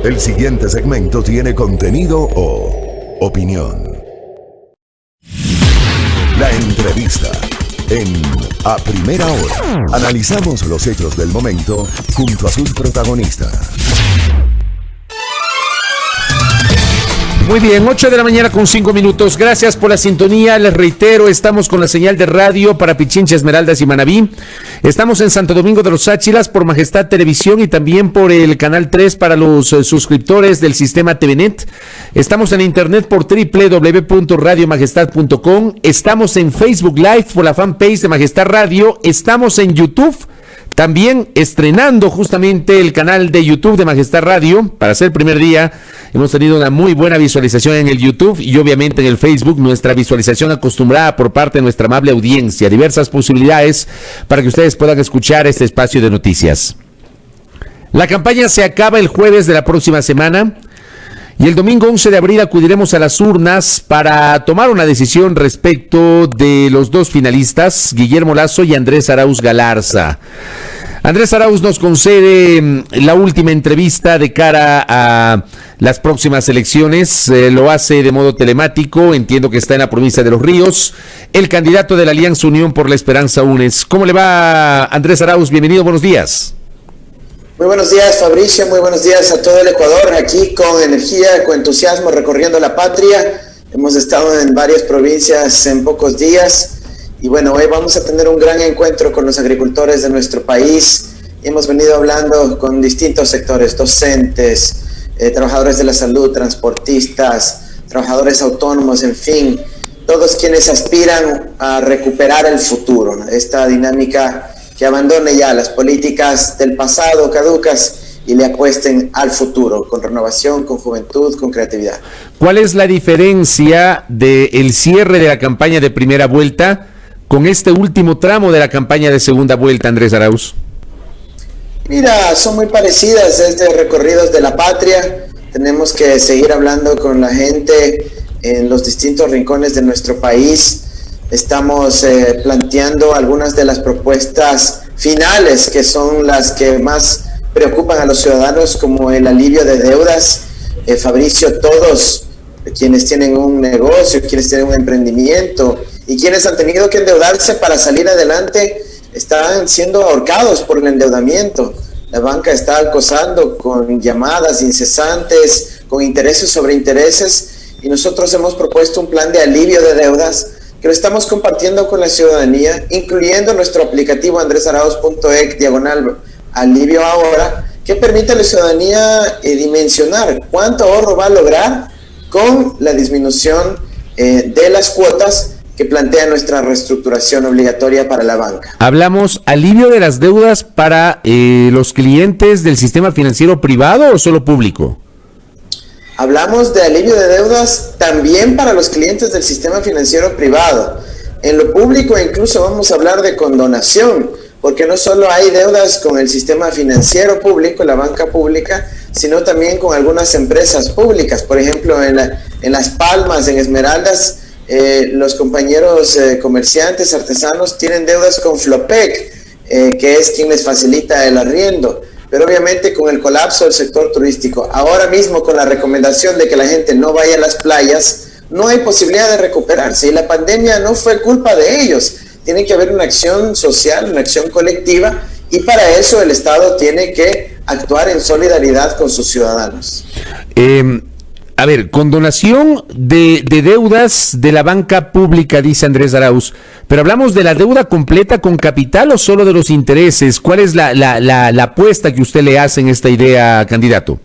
El siguiente segmento tiene contenido o opinión. La entrevista en A Primera Hora. Analizamos los hechos del momento junto a sus protagonistas. Muy bien, 8 de la mañana con 5 minutos. Gracias por la sintonía. Les reitero, estamos con la señal de radio para Pichincha, Esmeraldas y Manabí. Estamos en Santo Domingo de los Áchilas por Majestad Televisión y también por el Canal 3 para los suscriptores del sistema TVNet. Estamos en internet por www.radiomajestad.com. Estamos en Facebook Live por la fanpage de Majestad Radio. Estamos en YouTube. También estrenando justamente el canal de YouTube de Majestad Radio. Para ser el primer día, hemos tenido una muy buena visualización en el YouTube y obviamente en el Facebook, nuestra visualización acostumbrada por parte de nuestra amable audiencia. Diversas posibilidades para que ustedes puedan escuchar este espacio de noticias. La campaña se acaba el jueves de la próxima semana. Y el domingo 11 de abril acudiremos a las urnas para tomar una decisión respecto de los dos finalistas, Guillermo Lasso y Andrés Arauz Galarza. Andrés Arauz nos concede la última entrevista de cara a las próximas elecciones. Lo hace de modo telemático, entiendo que está en la provincia de Los Ríos. El candidato de la Alianza Unión por la Esperanza UNES. ¿Cómo le va, Andrés Arauz? Bienvenido, buenos días. Muy buenos días, Fabricio, muy buenos días a todo el Ecuador, aquí con energía, con entusiasmo, recorriendo la patria. Hemos estado en varias provincias en pocos días y bueno, hoy vamos a tener un gran encuentro con los agricultores de nuestro país. Hemos venido hablando con distintos sectores, docentes, trabajadores de la salud, transportistas, trabajadores autónomos, en fin, todos quienes aspiran a recuperar el futuro, ¿no? Esta dinámica que abandone ya las políticas del pasado caducas y le apuesten al futuro, con renovación, con juventud, con creatividad. ¿Cuál es la diferencia del cierre de la campaña de primera vuelta con este último tramo de la campaña de segunda vuelta, Andrés Arauz? Mira, son muy parecidas, es de recorridos de la patria. Tenemos que seguir hablando con la gente en los distintos rincones de nuestro país. Estamos planteando algunas de las propuestas finales que son las que más preocupan a los ciudadanos, como el alivio de deudas. Fabricio, todos quienes tienen un negocio, quienes tienen un emprendimiento y quienes han tenido que endeudarse para salir adelante, están siendo ahorcados por el endeudamiento. La banca está acosando con llamadas incesantes, con intereses sobre intereses, y nosotros hemos propuesto un plan de alivio de deudas que lo estamos compartiendo con la ciudadanía, incluyendo nuestro aplicativo andresarauz.ec/alivio ahora, que permite a la ciudadanía dimensionar cuánto ahorro va a lograr con la disminución de las cuotas que plantea nuestra reestructuración obligatoria para la banca. ¿Hablamos alivio de las deudas para los clientes del sistema financiero privado o solo público? Hablamos de alivio de deudas también para los clientes del sistema financiero privado. En lo público incluso vamos a hablar de condonación, porque no solo hay deudas con el sistema financiero público, la banca pública, sino también con algunas empresas públicas. Por ejemplo, en Las Palmas, en Esmeraldas, los compañeros comerciantes, artesanos, tienen deudas con Flopec, que es quien les facilita el arriendo. Pero obviamente con el colapso del sector turístico, ahora mismo con la recomendación de que la gente no vaya a las playas, no hay posibilidad de recuperarse. Y la pandemia no fue culpa de ellos. Tiene que haber una acción social, una acción colectiva, y para eso el Estado tiene que actuar en solidaridad con sus ciudadanos. A ver, condonación de deudas de la banca pública, dice Andrés Arauz, pero hablamos de la deuda completa con capital o solo de los intereses. ¿Cuál es la apuesta que usted le hace en esta idea, candidato?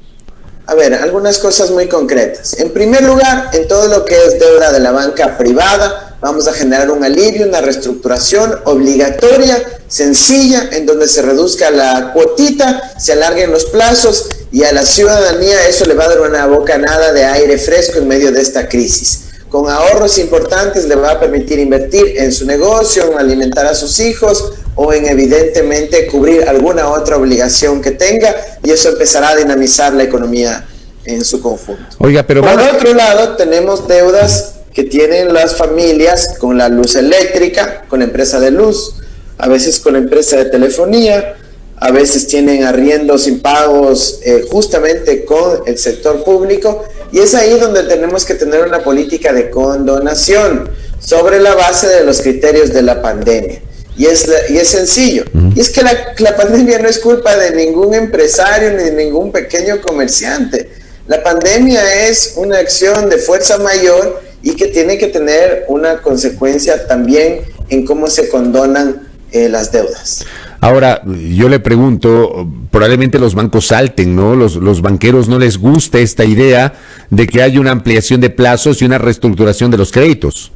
A ver, algunas cosas muy concretas. En primer lugar, en todo lo que es deuda de la banca privada, vamos a generar un alivio, una reestructuración obligatoria, sencilla, en donde se reduzca la cuotita, se alarguen los plazos, y a la ciudadanía eso le va a dar una bocanada de aire fresco en medio de esta crisis. Con ahorros importantes le va a permitir invertir en su negocio, en alimentar a sus hijos o en evidentemente cubrir alguna otra obligación que tenga, y eso empezará a dinamizar la economía en su conjunto. Oiga, pero por otro lado, tenemos deudas que tienen las familias con la luz eléctrica, con la empresa de luz, a veces con la empresa de telefonía, a veces tienen arriendos impagos justamente con el sector público, y es ahí donde tenemos que tener una política de condonación sobre la base de los criterios de la pandemia. Y es sencillo. Y es que la pandemia no es culpa de ningún empresario ni de ningún pequeño comerciante. La pandemia es una acción de fuerza mayor y que tiene que tener una consecuencia también en cómo se condonan las deudas. Ahora, yo le pregunto, probablemente los bancos salten, ¿no? Los banqueros no les gusta esta idea de que haya una ampliación de plazos y una reestructuración de los créditos.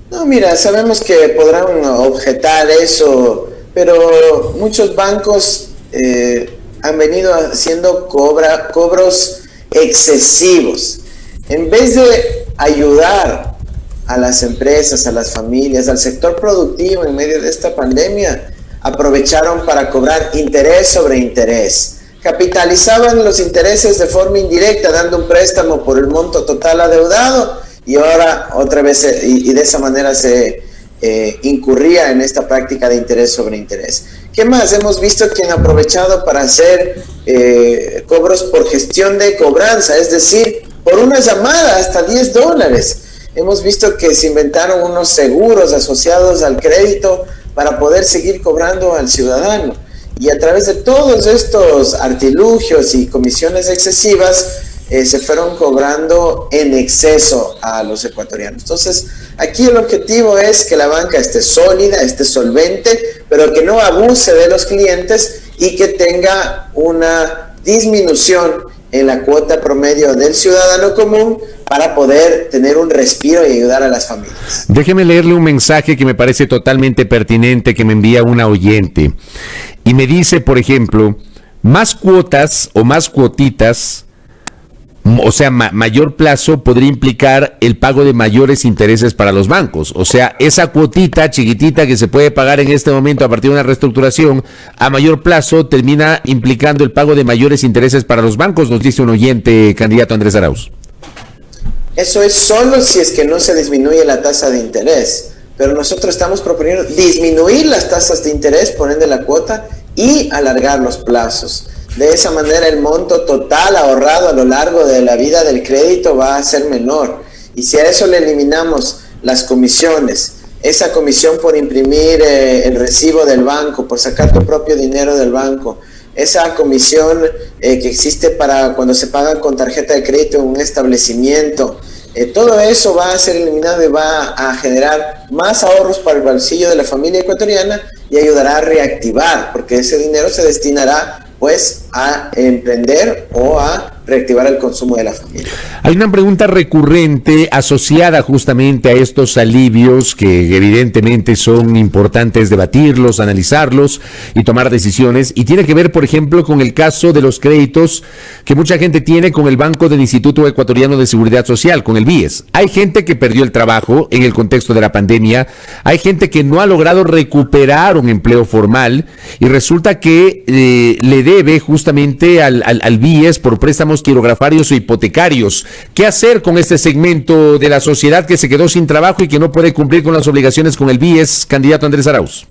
No, mira, sabemos que podrán objetar eso, pero muchos bancos han venido haciendo cobros excesivos. En vez de ayudar a las empresas, a las familias, al sector productivo en medio de esta pandemia, aprovecharon para cobrar interés sobre interés. Capitalizaban los intereses de forma indirecta, dando un préstamo por el monto total adeudado, y ahora otra vez, y de esa manera se incurría en esta práctica de interés sobre interés. ¿Qué más? Hemos visto que han aprovechado para hacer cobros por gestión de cobranza, es decir, por una llamada hasta $10. Hemos visto que se inventaron unos seguros asociados al crédito para poder seguir cobrando al ciudadano. Y a través de todos estos artilugios y comisiones excesivas, se fueron cobrando en exceso a los ecuatorianos. Entonces, aquí el objetivo es que la banca esté sólida, esté solvente, pero que no abuse de los clientes y que tenga una disminución en la cuota promedio del ciudadano común para poder tener un respiro y ayudar a las familias. Déjeme leerle un mensaje que me parece totalmente pertinente que me envía una oyente. Y me dice, por ejemplo, más cuotas o más cuotitas, o sea, mayor plazo podría implicar el pago de mayores intereses para los bancos. O sea, esa cuotita chiquitita que se puede pagar en este momento a partir de una reestructuración, a mayor plazo termina implicando el pago de mayores intereses para los bancos, nos dice un oyente, candidato Andrés Arauz. Eso es solo si es que no se disminuye la tasa de interés. Pero nosotros estamos proponiendo disminuir las tasas de interés, por ende la cuota, y alargar los plazos. De esa manera el monto total ahorrado a lo largo de la vida del crédito va a ser menor. Y si a eso le eliminamos las comisiones, esa comisión por imprimir el recibo del banco, por sacar tu propio dinero del banco, esa comisión que existe para cuando se paga con tarjeta de crédito en un establecimiento, todo eso va a ser eliminado y va a generar más ahorros para el bolsillo de la familia ecuatoriana y ayudará a reactivar, porque ese dinero se destinará pues a emprender o a reactivar el consumo de la familia. Hay una pregunta recurrente asociada justamente a estos alivios que evidentemente son importantes debatirlos, analizarlos y tomar decisiones, y tiene que ver, por ejemplo, con el caso de los créditos que mucha gente tiene con el Banco del Instituto Ecuatoriano de Seguridad Social, con el BIES. Hay gente que perdió el trabajo en el contexto de la pandemia, hay gente que no ha logrado recuperar un empleo formal y resulta que le debe justamente al BIES por préstamos quirografarios o hipotecarios. ¿Qué hacer con este segmento de la sociedad que se quedó sin trabajo y que no puede cumplir con las obligaciones con el BIES, candidato Andrés Arauz?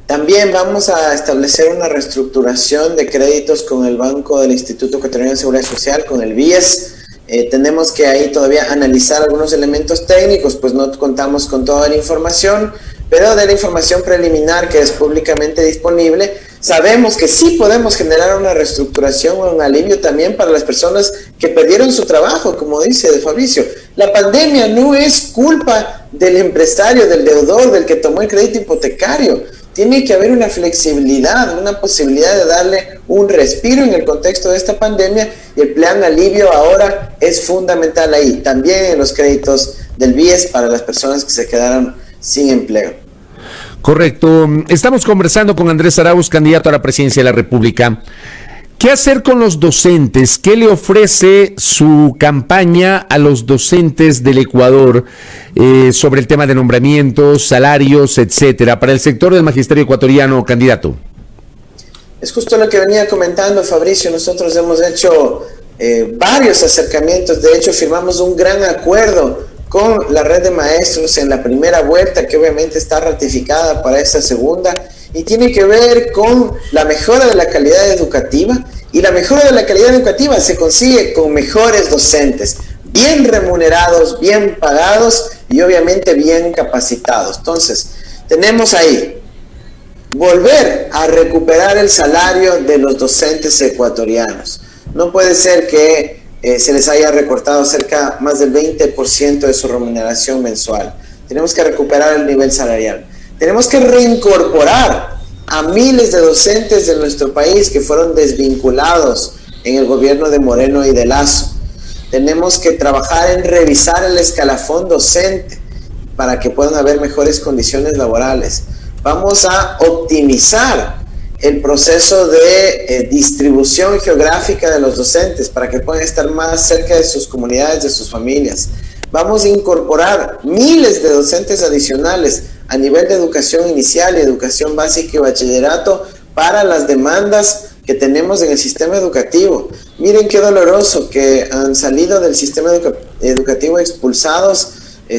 También vamos a establecer una reestructuración de créditos con el Banco del Instituto Ecuatoriano de Seguridad Social, con el BIES. Tenemos que ahí todavía analizar algunos elementos técnicos, pues no contamos con toda la información, pero de la información preliminar que es públicamente disponible, sabemos que sí podemos generar una reestructuración o un alivio también para las personas que perdieron su trabajo, como dice Fabricio. La pandemia no es culpa del empresario, del deudor, del que tomó el crédito hipotecario. Tiene que haber una flexibilidad, una posibilidad de darle un respiro en el contexto de esta pandemia, y el plan alivio ahora es fundamental ahí, también en los créditos del BIES para las personas que se quedaron sin empleo. Correcto. Estamos conversando con Andrés Arauz, candidato a la presidencia de la República. ¿Qué hacer con los docentes? ¿Qué le ofrece su campaña a los docentes del Ecuador sobre el tema de nombramientos, salarios, etcétera, para el sector del magisterio ecuatoriano, candidato? Es justo lo que venía comentando Fabricio. Nosotros hemos hecho varios acercamientos. De hecho, firmamos un gran acuerdo con la red de maestros en la primera vuelta, que obviamente está ratificada para esta segunda, y tiene que ver con la mejora de la calidad educativa, y la mejora de la calidad educativa se consigue con mejores docentes, bien remunerados, bien pagados y obviamente bien capacitados. Entonces, tenemos ahí volver a recuperar el salario de los docentes ecuatorianos. No puede ser que se les haya recortado más del 20% de su remuneración mensual. Tenemos que recuperar el nivel salarial. Tenemos que reincorporar a miles de docentes de nuestro país que fueron desvinculados en el gobierno de Moreno y de Lazo. Tenemos que trabajar en revisar el escalafón docente para que puedan haber mejores condiciones laborales. Vamos a optimizar el proceso de distribución geográfica de los docentes para que puedan estar más cerca de sus comunidades, de sus familias. Vamos a incorporar miles de docentes adicionales a nivel de educación inicial y educación básica y bachillerato para las demandas que tenemos en el sistema educativo. Miren qué doloroso que han salido del sistema educativo expulsados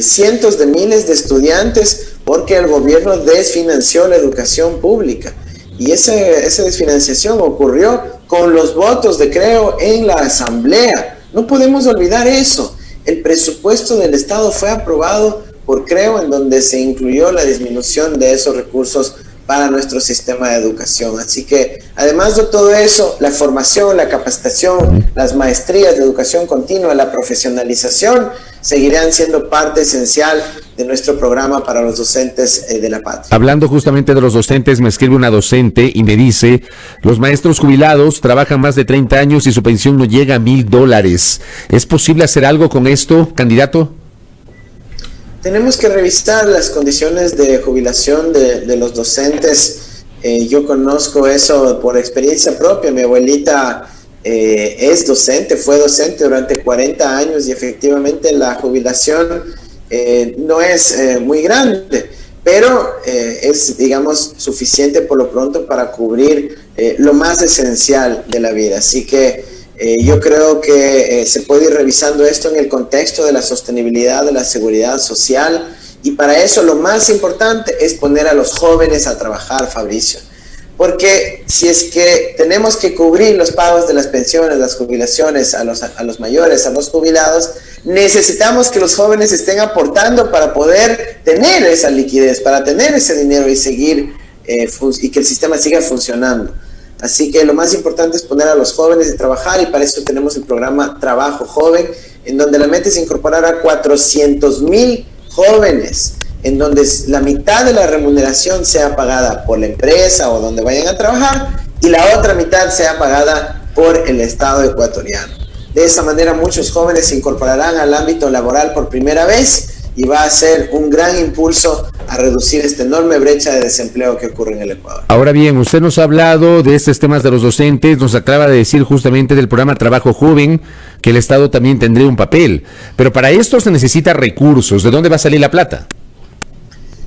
cientos de miles de estudiantes porque el gobierno desfinanció la educación pública. Y esa desfinanciación ocurrió con los votos de Creo en la Asamblea. No podemos olvidar eso. El presupuesto del Estado fue aprobado por Creo, en donde se incluyó la disminución de esos recursos para nuestro sistema de educación. Así que, además de todo eso, la formación, la capacitación, las maestrías de educación continua, la profesionalización, seguirán siendo parte esencial de nuestro programa para los docentes de la patria. Hablando justamente de los docentes, me escribe una docente y me dice, los maestros jubilados trabajan más de 30 años y su pensión no llega a $1,000. ¿Es posible hacer algo con esto, candidato? Tenemos que revisar las condiciones de jubilación de los docentes. Yo conozco eso por experiencia propia. Mi abuelita es docente, fue docente durante 40 años y efectivamente la jubilación no es muy grande, pero es, digamos, suficiente por lo pronto para cubrir lo más esencial de la vida. Así que yo creo que se puede ir revisando esto en el contexto de la sostenibilidad de la seguridad social, y para eso lo más importante es poner a los jóvenes a trabajar, Fabricio. Porque si es que tenemos que cubrir los pagos de las pensiones, las jubilaciones a los mayores, a los jubilados, necesitamos que los jóvenes estén aportando para poder tener esa liquidez, para tener ese dinero y seguir y que el sistema siga funcionando. Así que lo más importante es poner a los jóvenes a trabajar, y para eso tenemos el programa Trabajo Joven, en donde la meta es incorporar a 400,000 jóvenes, en donde la mitad de la remuneración sea pagada por la empresa o donde vayan a trabajar, y la otra mitad sea pagada por el Estado ecuatoriano. De esa manera muchos jóvenes se incorporarán al ámbito laboral por primera vez, y va a ser un gran impulso a reducir esta enorme brecha de desempleo que ocurre en el Ecuador. Ahora bien, usted nos ha hablado de estos temas de los docentes, nos acaba de decir justamente del programa Trabajo Joven, que el Estado también tendría un papel, pero para esto se necesita recursos. ¿De dónde va a salir la plata?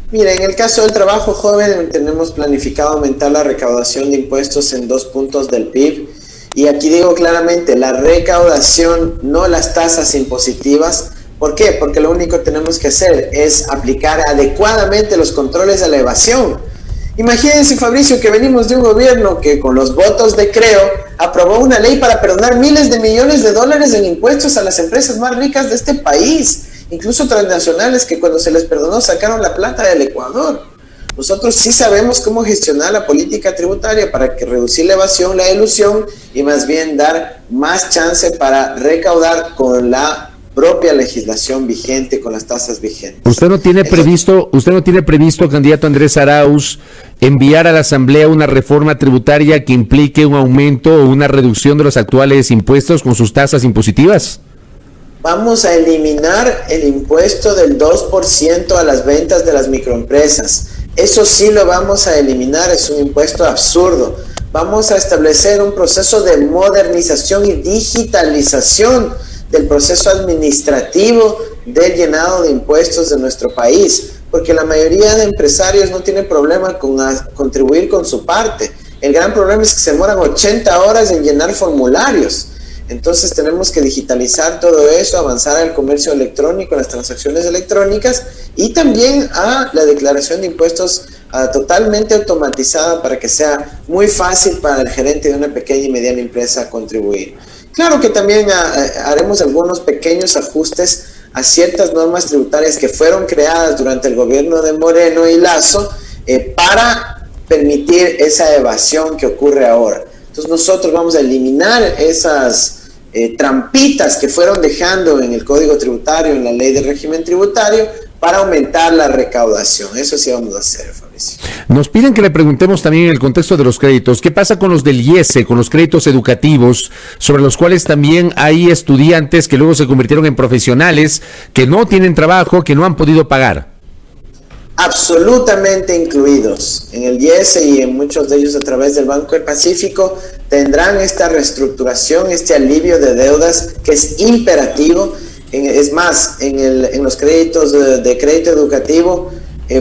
Mira, en el caso del trabajo joven tenemos planificado aumentar la recaudación de impuestos en 2 puntos del PIB, y aquí digo claramente, la recaudación, no las tasas impositivas. ¿Por qué? Porque lo único que tenemos que hacer es aplicar adecuadamente los controles a la evasión. Imagínense, Fabricio, que venimos de un gobierno que con los votos de Creo aprobó una ley para perdonar miles de millones de dólares en impuestos a las empresas más ricas de este país, incluso transnacionales, que cuando se les perdonó sacaron la plata del Ecuador. Nosotros sí sabemos cómo gestionar la política tributaria para que reducir la evasión, la elusión, y más bien dar más chance para recaudar con la propia legislación vigente, con las tasas vigentes. ¿Usted no tiene previsto, candidato Andrés Arauz, enviar a la Asamblea una reforma tributaria que implique un aumento o una reducción de los actuales impuestos con sus tasas impositivas? Vamos a eliminar el impuesto del 2% a las ventas de las microempresas. Eso sí lo vamos a eliminar, es un impuesto absurdo. Vamos a establecer un proceso de modernización y digitalización del proceso administrativo del llenado de impuestos de nuestro país, porque la mayoría de empresarios no tienen problema con contribuir con su parte. El gran problema es que se demoran 80 horas en llenar formularios. Entonces tenemos que digitalizar todo eso, avanzar al comercio electrónico, las transacciones electrónicas, y también a la declaración de impuestos totalmente automatizada para que sea muy fácil para el gerente de una pequeña y mediana empresa contribuir. Claro que también haremos algunos pequeños ajustes a ciertas normas tributarias que fueron creadas durante el gobierno de Moreno y Lasso para permitir esa evasión que ocurre ahora. Entonces nosotros vamos a eliminar esas trampitas que fueron dejando en el Código Tributario, en la Ley de Régimen Tributario, para aumentar la recaudación. Eso sí vamos a hacer, Fabricio. Nos piden que le preguntemos también en el contexto de los créditos, ¿qué pasa con los del IESE, con los créditos educativos, sobre los cuales también hay estudiantes que luego se convirtieron en profesionales, que no tienen trabajo, que no han podido pagar? Absolutamente incluidos. En el IESE y en muchos de ellos a través del Banco del Pacífico tendrán esta reestructuración, este alivio de deudas que es imperativo. Es más, en los créditos de crédito educativo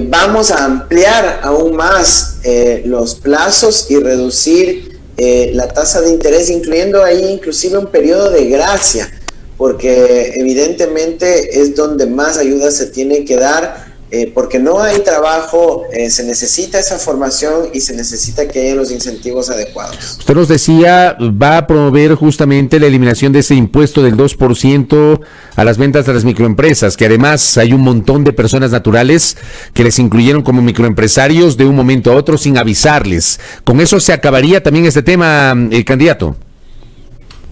vamos a ampliar aún más los plazos y reducir la tasa de interés, incluyendo ahí inclusive un periodo de gracia, porque evidentemente es donde más ayuda se tiene que dar, porque no hay trabajo, se necesita esa formación y se necesita que haya los incentivos adecuados. Usted nos decía, va a promover justamente la eliminación de ese impuesto del 2% a las ventas de las microempresas, que además hay un montón de personas naturales que les incluyeron como microempresarios de un momento a otro sin avisarles. ¿Con eso se acabaría también este tema, candidato?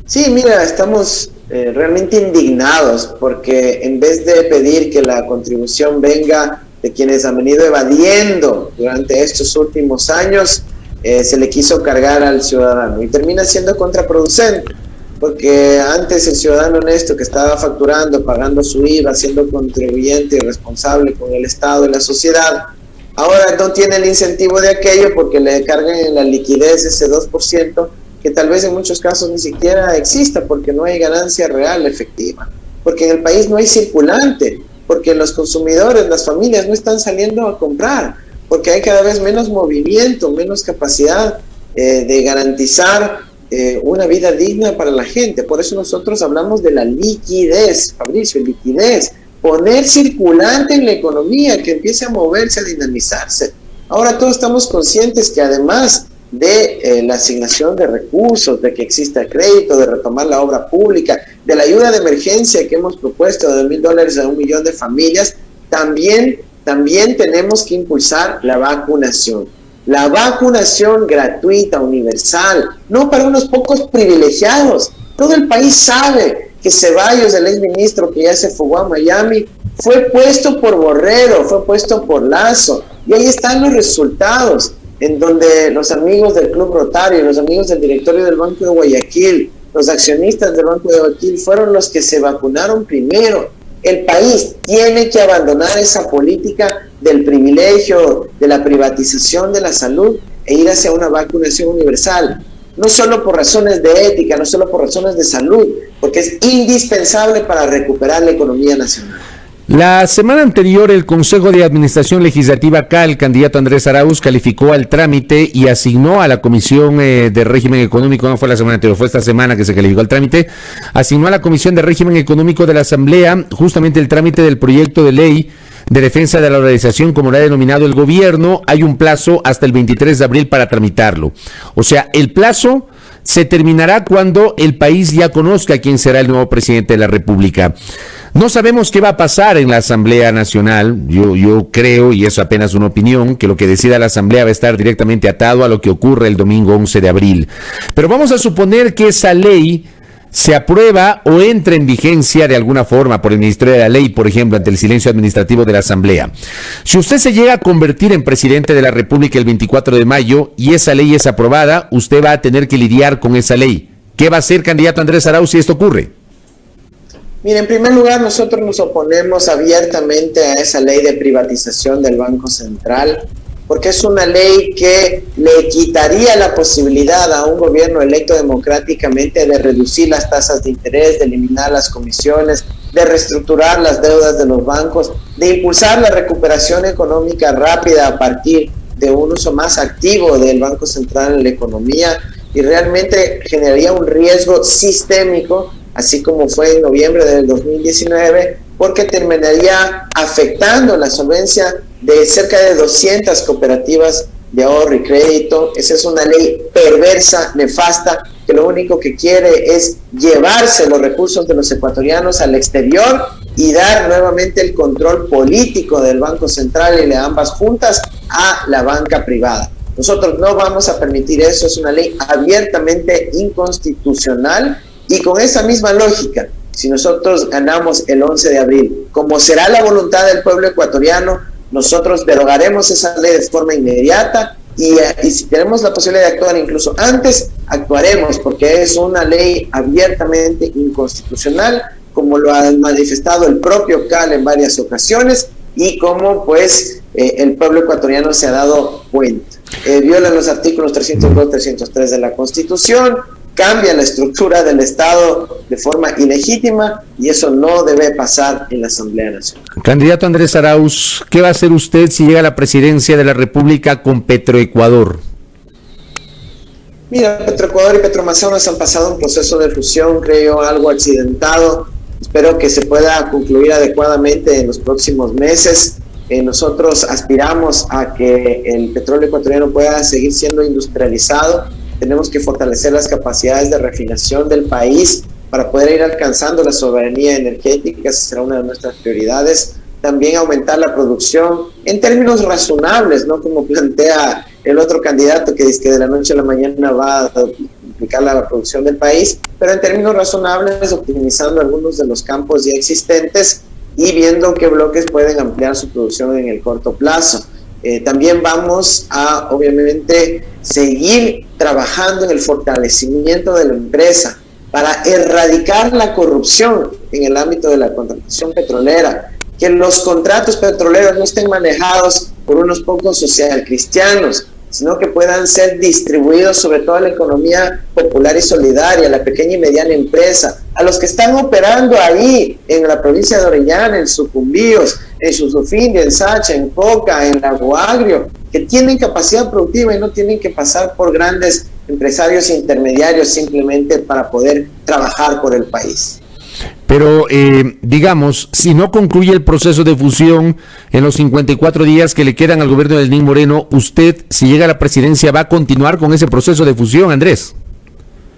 Sí, mira, estamos realmente indignados porque en vez de pedir que la contribución venga de quienes han venido evadiendo durante estos últimos años, se le quiso cargar al ciudadano y termina siendo contraproducente, porque antes el ciudadano honesto que estaba facturando, pagando su IVA, siendo contribuyente y responsable con el Estado y la sociedad, ahora no tiene el incentivo de aquello porque le cargan en la liquidez ese 2%, que tal vez en muchos casos ni siquiera exista porque no hay ganancia real, efectiva, porque en el país no hay circulante, porque los consumidores, las familias no están saliendo a comprar, porque hay cada vez menos movimiento, menos capacidad de garantizar una vida digna para la gente. Por eso nosotros hablamos de la liquidez, Fabricio, liquidez, poner circulante en la economía, que empiece a moverse, a dinamizarse. Ahora todos estamos conscientes que además de la asignación de recursos, de que exista crédito, de retomar la obra pública, de la ayuda de emergencia que hemos propuesto de $1,000 a 1 millón de familias, también tenemos que impulsar la vacunación. La vacunación gratuita, universal, no para unos pocos privilegiados. Todo el país sabe que Ceballos, el exministro que ya se fugó a Miami, fue puesto por Borrero, fue puesto por Lasso, y ahí están los resultados, en donde los amigos del Club Rotario, los amigos del directorio del Banco de Guayaquil, los accionistas del Banco de Guayaquil fueron los que se vacunaron primero. El país tiene que abandonar esa política del privilegio, de la privatización de la salud e ir hacia una vacunación universal. No solo por razones de ética, no solo por razones de salud, porque es indispensable para recuperar la economía nacional. La semana anterior, el Consejo de Administración Legislativa acá, el candidato Andrés Arauz calificó al trámite y asignó a la Comisión de Régimen Económico, no fue la semana anterior, fue esta semana que se calificó el trámite, asignó a la Comisión de Régimen Económico de la Asamblea justamente el trámite del proyecto de ley de defensa de la organización, como lo ha denominado el gobierno. Hay un plazo hasta el 23 de abril para tramitarlo. O sea, el plazo se terminará cuando el país ya conozca quién será el nuevo presidente de la República. No sabemos qué va a pasar en la Asamblea Nacional. Yo creo, y eso apenas una opinión, que lo que decida la Asamblea va a estar directamente atado a lo que ocurre el domingo 11 de abril. Pero vamos a suponer que esa ley se aprueba o entra en vigencia de alguna forma por el Ministerio de la Ley, por ejemplo, ante el silencio administrativo de la Asamblea. Si usted se llega a convertir en presidente de la República el 24 de mayo y esa ley es aprobada, usted va a tener que lidiar con esa ley. ¿Qué va a hacer, candidato Andrés Arauz, si esto ocurre? Mire, en primer lugar, nosotros nos oponemos abiertamente a esa ley de privatización del Banco Central, porque es una ley que le quitaría la posibilidad a un gobierno electo democráticamente de reducir las tasas de interés, de eliminar las comisiones, de reestructurar las deudas de los bancos, de impulsar la recuperación económica rápida a partir de un uso más activo del Banco Central en la economía, y realmente generaría un riesgo sistémico, así como fue en noviembre del 2019, porque terminaría afectando la solvencia de cerca de 200 cooperativas de ahorro y crédito. Esa es una ley perversa, nefasta, que lo único que quiere es llevarse los recursos de los ecuatorianos al exterior y dar nuevamente el control político del Banco Central y de ambas juntas a la banca privada. Nosotros no vamos a permitir eso, es una ley abiertamente inconstitucional, y con esa misma lógica, si nosotros ganamos el 11 de abril, como será la voluntad del pueblo ecuatoriano, nosotros derogaremos esa ley de forma inmediata, y si tenemos la posibilidad de actuar incluso antes, actuaremos, porque es una ley abiertamente inconstitucional, como lo ha manifestado el propio CAL en varias ocasiones, y como pues el pueblo ecuatoriano se ha dado cuenta. Viola los artículos 302, 303 de la Constitución, cambia la estructura del Estado de forma ilegítima, y eso no debe pasar en la Asamblea Nacional. Candidato Andrés Arauz, ¿qué va a hacer usted si llega a la presidencia de la República con Petroecuador? Mira, Petroecuador y Petroamazonas han pasado un proceso de fusión, creo, algo accidentado. Espero que se pueda concluir adecuadamente en los próximos meses. Nosotros aspiramos a que el petróleo ecuatoriano pueda seguir siendo industrializado. Tenemos que fortalecer las capacidades de refinación del país para poder ir alcanzando la soberanía energética. Esa será una de nuestras prioridades. También aumentar la producción en términos razonables, no como plantea el otro candidato que dice que de la noche a la mañana va a duplicar la producción del país, pero en términos razonables, optimizando algunos de los campos ya existentes y viendo qué bloques pueden ampliar su producción en el corto plazo. También vamos a, obviamente, seguir trabajando en el fortalecimiento de la empresa para erradicar la corrupción en el ámbito de la contratación petrolera, que los contratos petroleros no estén manejados por unos pocos socialcristianos, sino que puedan ser distribuidos sobre toda la economía popular y solidaria, la pequeña y mediana empresa, a los que están operando ahí en la provincia de Orellana, en Sucumbíos, en Susufindi, en Sacha, en Coca, en Lago Agrio, que tienen capacidad productiva y no tienen que pasar por grandes empresarios intermediarios simplemente para poder trabajar por el país. Pero, digamos, si no concluye el proceso de fusión en los 54 días que le quedan al gobierno de Lenín Moreno, usted, si llega a la presidencia, ¿va a continuar con ese proceso de fusión, Andrés?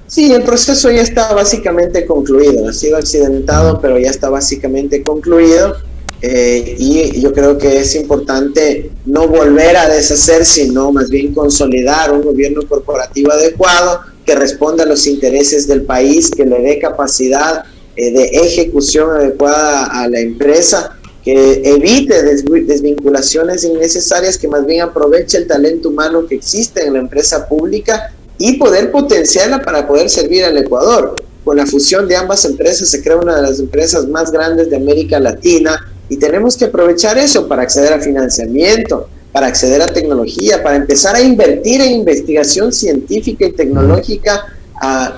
Sí, el proceso ya está básicamente concluido. Ha sido accidentado, pero ya está básicamente concluido. Y yo creo que es importante no volver a deshacer, sino más bien consolidar un gobierno corporativo adecuado que responda a los intereses del país, que le dé capacidad de ejecución adecuada a la empresa, que evite desvinculaciones innecesarias, que más bien aproveche el talento humano que existe en la empresa pública y poder potenciarla para poder servir al Ecuador. Con la fusión de ambas empresas se crea una de las empresas más grandes de América Latina, y tenemos que aprovechar eso para acceder a financiamiento, para acceder a tecnología, para empezar a invertir en investigación científica y tecnológica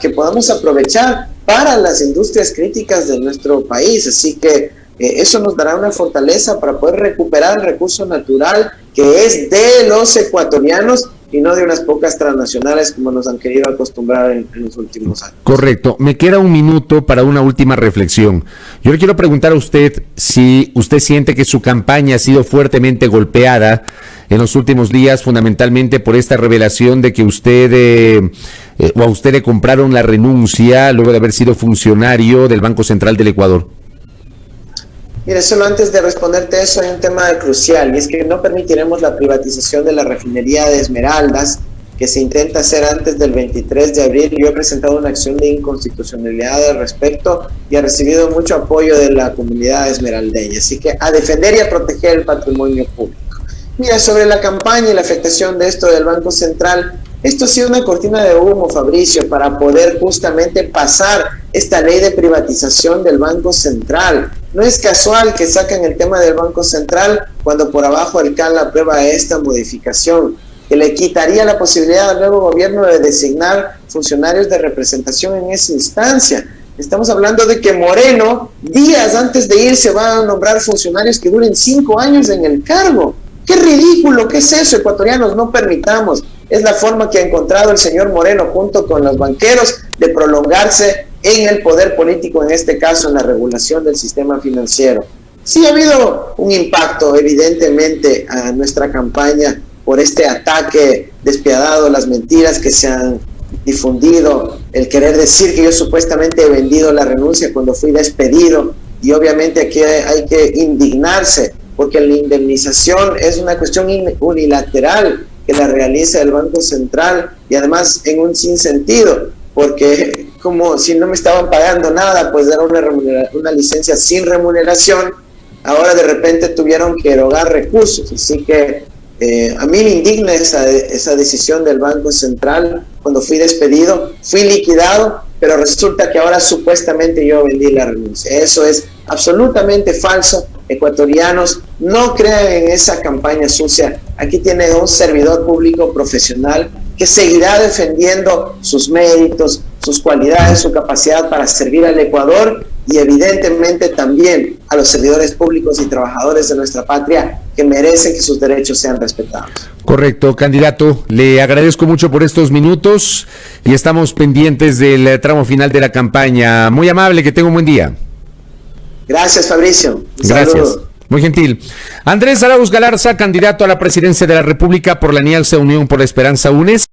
que podamos aprovechar para las industrias críticas de nuestro país. Así que eso nos dará una fortaleza para poder recuperar el recurso natural que es de los ecuatorianos y no de unas pocas transnacionales como nos han querido acostumbrar en los últimos años. Correcto. Me queda un minuto para una última reflexión. Yo le quiero preguntar a usted si usted siente que su campaña ha sido fuertemente golpeada en los últimos días, fundamentalmente por esta revelación de que usted o a usted le compraron la renuncia luego de haber sido funcionario del Banco Central del Ecuador. Mire, solo antes de responderte eso hay un tema crucial, y es que no permitiremos la privatización de la refinería de Esmeraldas, que se intenta hacer antes del 23 de abril. Yo he presentado una acción de inconstitucionalidad al respecto y he recibido mucho apoyo de la comunidad esmeraldeña, así que a defender y a proteger el patrimonio público. Mira, sobre la campaña y la afectación de esto del Banco Central, esto ha sido una cortina de humo, Fabricio, para poder justamente pasar esta ley de privatización del Banco Central. No es casual que sacan el tema del Banco Central cuando por abajo el CAL aprueba esta modificación, que le quitaría la posibilidad al nuevo gobierno de designar funcionarios de representación en esa instancia. Estamos hablando de que Moreno, días antes de irse, va a nombrar funcionarios que duren 5 años en el cargo. ¡Qué ridículo! ¿Qué es eso, ecuatorianos? No permitamos. Es la forma que ha encontrado el señor Moreno junto con los banqueros de prolongarse en el poder político, en este caso en la regulación del sistema financiero. Sí ha habido un impacto evidentemente a nuestra campaña por este ataque despiadado, las mentiras que se han difundido, el querer decir que yo supuestamente he vendido la renuncia cuando fui despedido, y obviamente aquí hay que indignarse porque la indemnización es una cuestión unilateral que la realiza el Banco Central, y además en un sinsentido, porque como si no me estaban pagando nada, pues era una licencia sin remuneración. Ahora de repente tuvieron que erogar recursos, así que a mí me indigna esa decisión del Banco Central. Cuando fui despedido, fui liquidado, pero resulta que ahora supuestamente yo vendí la renuncia. Eso es absolutamente falso. Ecuatorianos, no crean en esa campaña sucia. Aquí tienen un servidor público profesional que seguirá defendiendo sus méritos, sus cualidades, su capacidad para servir al Ecuador, y evidentemente también a los servidores públicos y trabajadores de nuestra patria que merecen que sus derechos sean respetados. Correcto, candidato. Le agradezco mucho por estos minutos y estamos pendientes del tramo final de la campaña. Muy amable, que tenga un buen día. Gracias, Fabricio. Gracias. Saludos. Muy gentil. Andrés Arauz Galarza, candidato a la presidencia de la República por la Alianza Unión por la Esperanza UNES.